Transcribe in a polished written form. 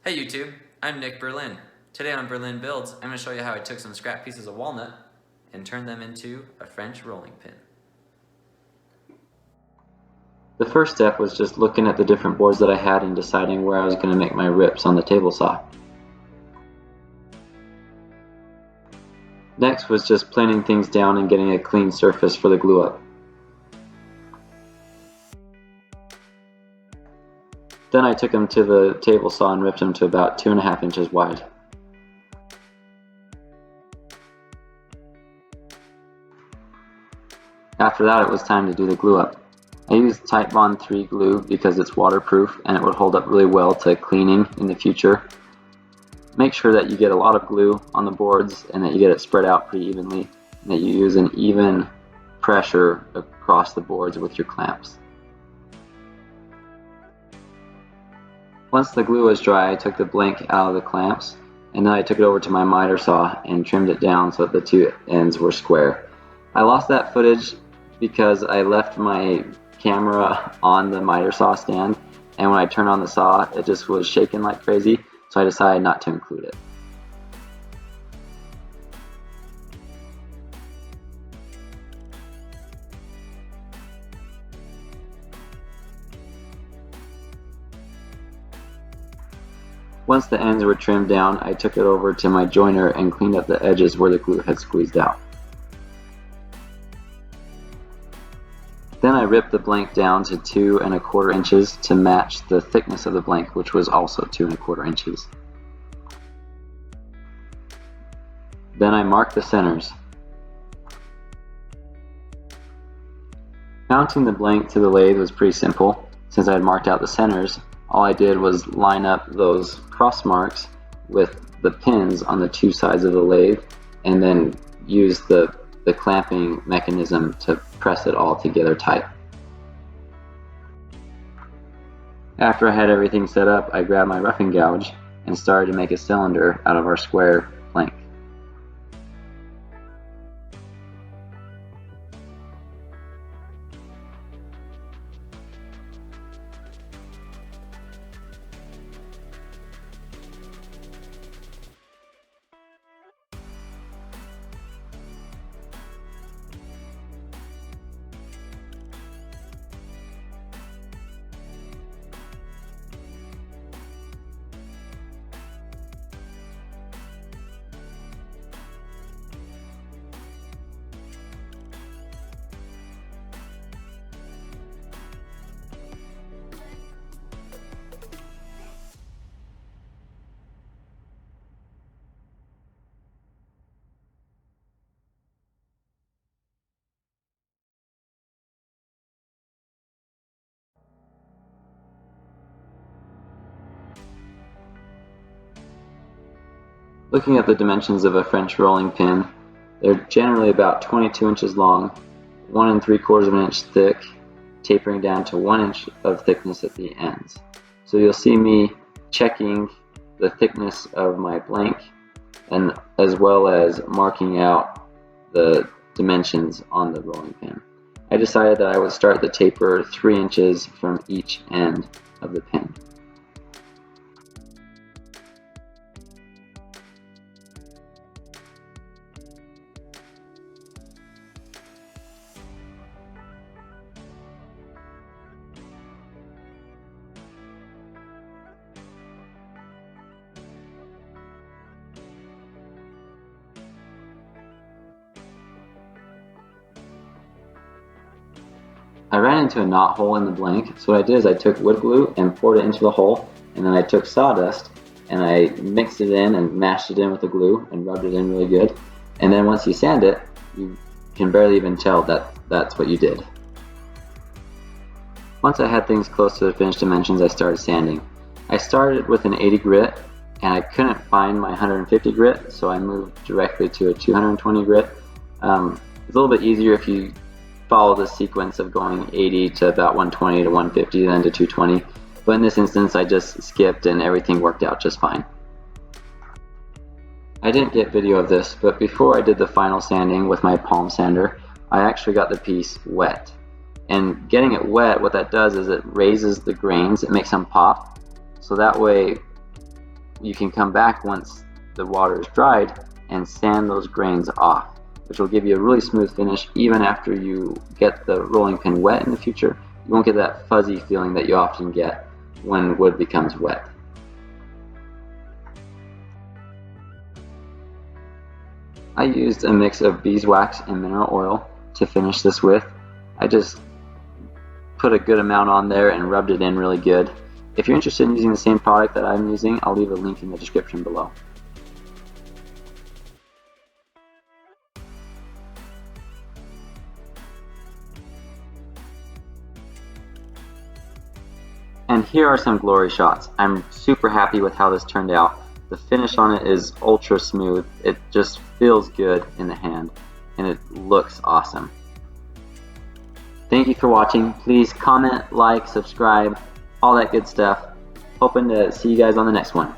Hey YouTube, I'm Nick Berlin. Today on Berlin Builds, I'm going to show you how I took some scrap pieces of walnut and turned them into a French rolling pin. The first step was just looking at the different boards that I had and deciding where I was going to make my rips on the table saw. Next was just planing things down and getting a clean surface for the glue up. Then I took them to the table saw and ripped them to about 2.5 inches wide. After that, it was time to do the glue up. I used Titebond 3 glue because it's waterproof and it would hold up really well to cleaning in the future. Make sure that you get a lot of glue on the boards and that you get it spread out pretty evenly and that you use an even pressure across the boards with your clamps. Once the glue was dry, I took the blank out of the clamps and then I took it over to my miter saw and trimmed it down so that the two ends were square. I lost that footage because I left my camera on the miter saw stand, and when I turned on the saw it just was shaking like crazy, so I decided not to include it. Once the ends were trimmed down, I took it over to my joiner and cleaned up the edges where the glue had squeezed out. Then I ripped the blank down to 2¼ inches to match the thickness of the blank, which was also 2¼ inches. Then I marked the centers. Mounting the blank to the lathe was pretty simple. Since I had marked out the centers, all I did was line up those cross marks with the pins on the two sides of the lathe and then use the clamping mechanism to press it all together tight. After I had everything set up, I grabbed my roughing gouge and started to make a cylinder out of our square blank. Looking at the dimensions of a French rolling pin, they're generally about 22 inches long, 1¾ inch thick, tapering down to 1 inch of thickness at the ends. So you'll see me checking the thickness of my blank and as well as marking out the dimensions on the rolling pin. I decided that I would start the taper 3 inches from each end of the pin. I ran into a knot hole in the blank, so what I did is I took wood glue and poured it into the hole, and then I took sawdust and I mixed it in and mashed it in with the glue and rubbed it in really good. And then once you sand it, you can barely even tell that that's what you did. Once I had things close to the finished dimensions, I started sanding. I started with an 80 grit and I couldn't find my 150 grit, so I moved directly to a 220 grit. It's a little bit easier if you follow the sequence of going 80 to about 120 to 150 then to 220, but in this instance I just skipped and everything worked out just fine. I didn't get video of this, but before I did the final sanding with my palm sander, I actually got the piece wet. And getting it wet, what that does is it raises the grains, it makes them pop, so that way you can come back once the water is dried and sand those grains off, which will give you a really smooth finish. Even after you get the rolling pin wet in the future, you won't get that fuzzy feeling that you often get when wood becomes wet. I used a mix of beeswax and mineral oil to finish this with. I just put a good amount on there and rubbed it in really good. If you're interested in using the same product that I'm using, I'll leave a link in the description below. And here are some glory shots. I'm super happy with how this turned out. The finish on it is ultra smooth. It just feels good in the hand, and it looks awesome. Thank you for watching. Please comment, like, subscribe, all that good stuff. Hoping to see you guys on the next one.